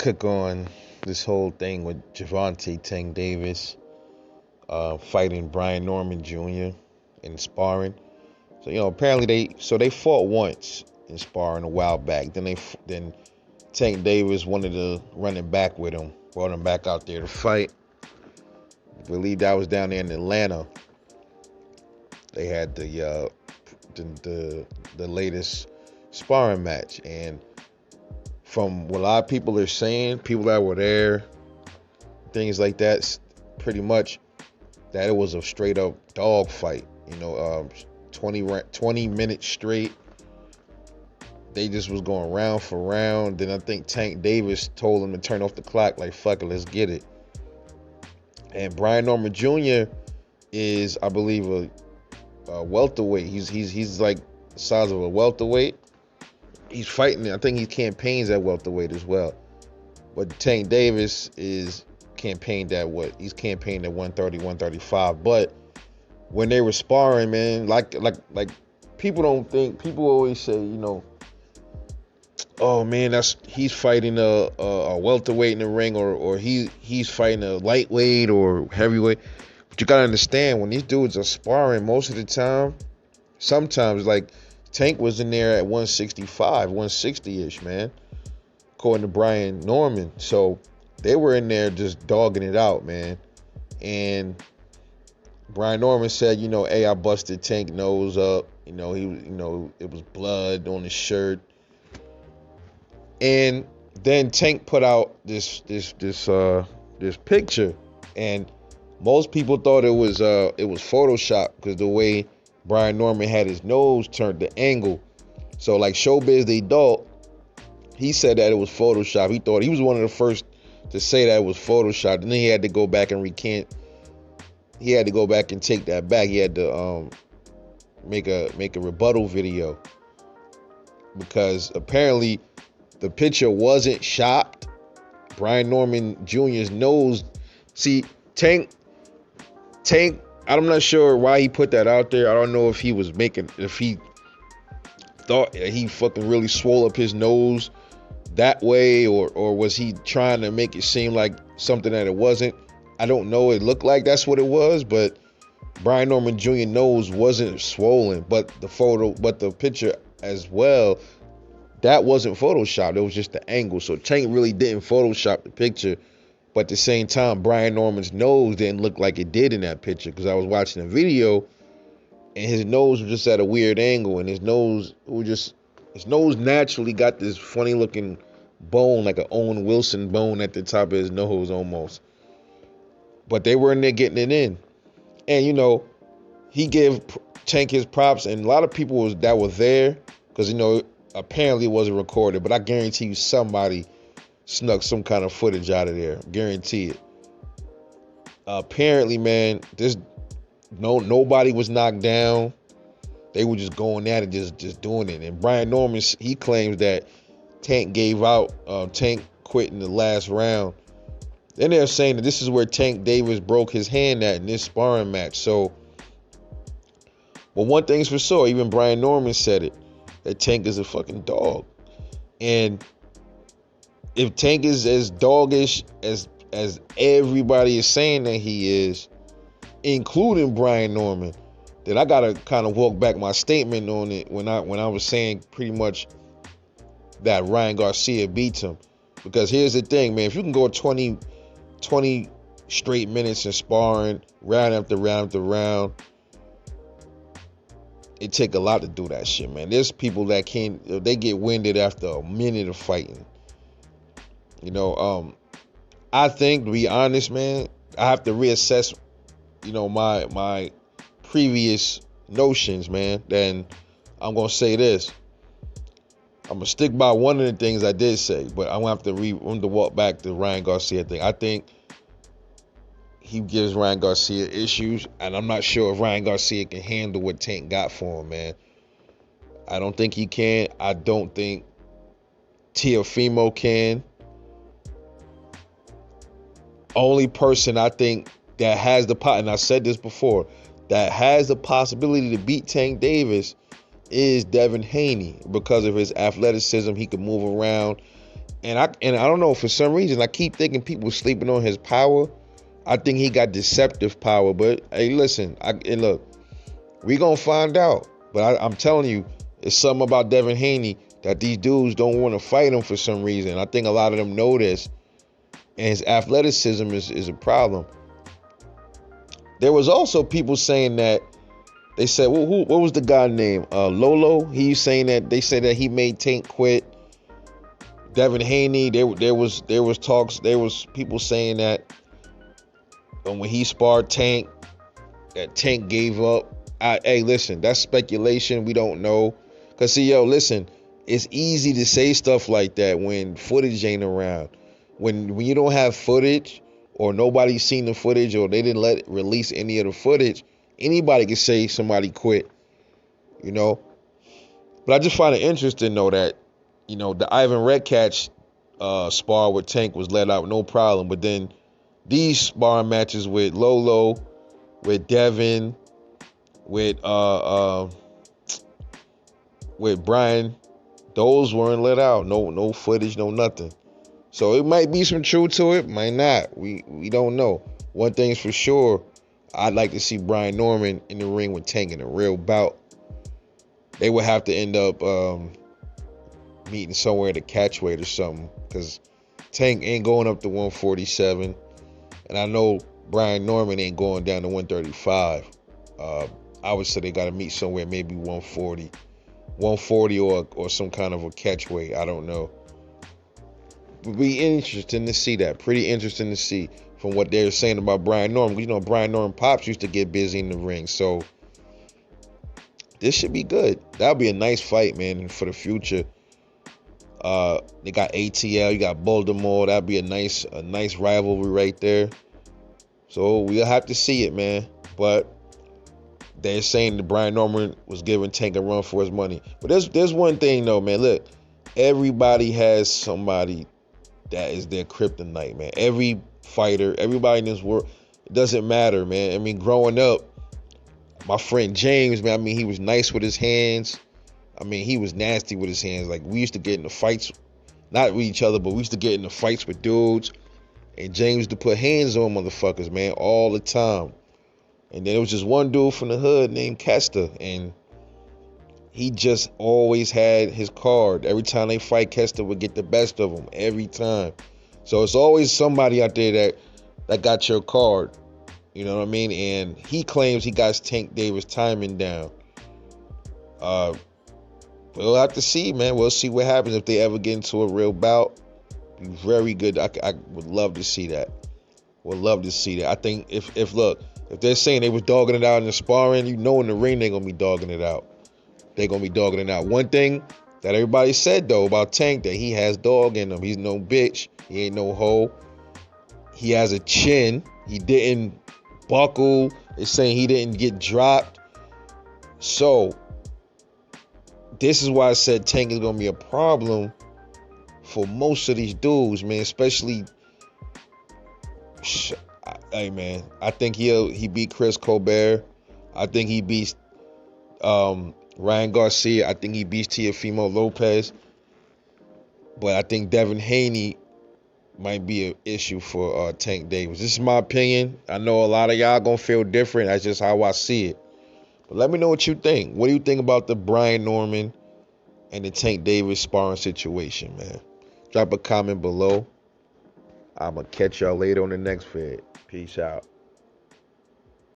took on this whole thing with Gervonta Tank Davis fighting Brian Norman Jr. in sparring. So apparently they fought once in sparring a while back. Then Tank Davis wanted to run it back with him, brought him back out there to fight. I believe that was down there in Atlanta. They had the latest sparring match, and from what a lot of people are saying, people that were there, things like that, pretty much that it was a straight up dog fight. 20 minutes straight. They just was going round for round. Then I think Tank Davis told him to turn off the clock, like, fuck it, let's get it. And Brian Norman Jr. is, I believe, a welterweight. He's like the size of a welterweight. He's fighting. I think he campaigns at welterweight as well. But Tank Davis is campaigned at what? He's campaigned at 130, 135. But when they were sparring, man, like people don't think. People always say, oh man, he's fighting a welterweight in the ring, or he's fighting a lightweight or heavyweight. But you gotta understand, when these dudes are sparring, most of the time, sometimes like Tank was in there at 165, 160-ish, man, according to Brian Norman. So they were in there just dogging it out, man. And Brian Norman said, hey, I busted Tank nose up. It was blood on his shirt. And then Tank put out this picture, and most people thought it was Photoshop, because the way Brian Norman had his nose turned the angle. So like Showbiz the Adult, he said that it was Photoshop. He thought he was one of the first to say that it was Photoshop. And then he had to go back and recant. He had to go back and take that back. He had to make a rebuttal video, because apparently the picture wasn't shopped. Brian Norman Jr.'s nose. See, Tank, I'm not sure why he put that out there. I don't know if he thought he fucking really swole up his nose that way, or was he trying to make it seem like something that it wasn't. I don't know. It looked like that's what it was, but Brian Norman Jr. nose wasn't swollen, but the picture as well, that wasn't Photoshopped. It was just the angle. So Tank really didn't Photoshop the picture. But at the same time, Brian Norman's nose didn't look like it did in that picture, because I was watching the video and his nose was just at a weird angle, and his nose naturally got this funny looking bone, like an Owen Wilson bone at the top of his nose almost. But they were in there getting it in. And he gave Tank his props, and a lot of people that were there, because apparently it wasn't recorded, but I guarantee you somebody snuck some kind of footage out of there. Guarantee it. Apparently, man, nobody was knocked down. They were just going at it, just doing it. And Brian Norman, he claims that Tank gave out. Tank quit in the last round. Then they're saying that this is where Tank Davis broke his hand at in this sparring match. So, but one thing's for sure, even Brian Norman said it, that Tank is a fucking dog. And if Tank is as doggish as everybody is saying that he is, including Brian Norman, then I gotta kind of walk back my statement on it when I was saying pretty much that Ryan Garcia beats him. Because here's the thing, man, if you can go 20 straight minutes in sparring, round after round after round, it take a lot to do that shit, man. There's people that they get winded after a minute of fighting. I think, to be honest, man, I have to reassess, my previous notions, man. Then I'm gonna say this. I'm gonna stick by one of the things I did say, but I'm gonna have to walk back the Ryan Garcia thing. I think he gives Ryan Garcia issues, and I'm not sure if Ryan Garcia can handle what Tank got for him, man. I don't think he can. I don't think Teofimo can. Only person I think that has and I said this before, that has the possibility to beat Tank Davis is Devin Haney, because of his athleticism. He can move around, And I don't know, for some reason I keep thinking people sleeping on his power. I think he got deceptive power, but hey, listen, and look, we gonna find out. But I'm telling you, it's something about Devin Haney that these dudes don't want to fight him for some reason. I think a lot of them know this, and his athleticism is a problem. There was also people saying that they said, well, what was the guy name? Lolo. He's saying that they said that he made Tank quit. Devin Haney. There was talks. There was people saying that when he sparred Tank, that Tank gave up. Hey, listen, that's speculation. We don't know. Cause see, listen, it's easy to say stuff like that when footage ain't around. When you don't have footage, or nobody's seen the footage, or they didn't release any of the footage, anybody can say somebody quit. But I just find it interesting though that, the Ivan Redkach spar with Tank was let out no problem, but then these sparring matches with Lolo, with Devin, with Brian, those weren't let out. No footage, no nothing. So it might be some truth to it, might not. We don't know. One thing's for sure, I'd like to see Brian Norman in the ring with Tank in a real bout. They would have to end up meeting somewhere at a catchweight or something, because Tank ain't going up to 147, and I know Brian Norman ain't going down to 135. I would say they got to meet somewhere, maybe 140 or some kind of a catchweight. I don't know. Would be interesting to see that. Pretty interesting to see from what they're saying about Brian Norman. Brian Norman pops used to get busy in the ring, so this should be good. That'll be a nice fight, man, for the future. They got ATL, you got Baltimore. That'd be a nice rivalry right there. So we'll have to see it, man. But they're saying that Brian Norman was giving Tank a run for his money. But there's one thing though, man. Look, everybody has somebody that is their kryptonite, man. Every fighter, everybody in this world, it doesn't matter, man. I mean, growing up, my friend James, man, I mean, he was nice with his hands. I mean, he was nasty with his hands. Like, we used to get into fights, not with each other, but we used to get into fights with dudes. And James used to put hands on motherfuckers, man, all the time. And then there was just one dude from the hood named Kester, and he just always had his card. Every time they fight, Kester would get the best of him, every time. So it's always somebody out there that got your card. You know what I mean? And he claims he got Tank Davis timing down. We'll have to see, man. We'll see what happens if they ever get into a real bout. Be very good. I would love to see that. Would love to see that. I think if they're saying they was dogging it out in the sparring, in the ring they're gonna be dogging it out. They're gonna be dogging it out. One thing that everybody said though about Tank, that he has dog in him. He's no bitch. He ain't no hoe. He has a chin. He didn't buckle. They're saying he didn't get dropped. So this is why I said Tank is gonna be a problem for most of these dudes, man. Especially, hey man, I think he beat Chris Colbert. I think he beats Ryan Garcia. I think he beats Teofimo Lopez. But I think Devin Haney might be an issue for Tank Davis. This is my opinion. I know a lot of y'all gonna feel different. That's just how I see it. But let me know what you think. What do you think about the Brian Norman and the Tank Davis sparring situation, man? Drop a comment below. I'm going to catch y'all later on the next vid. Peace out.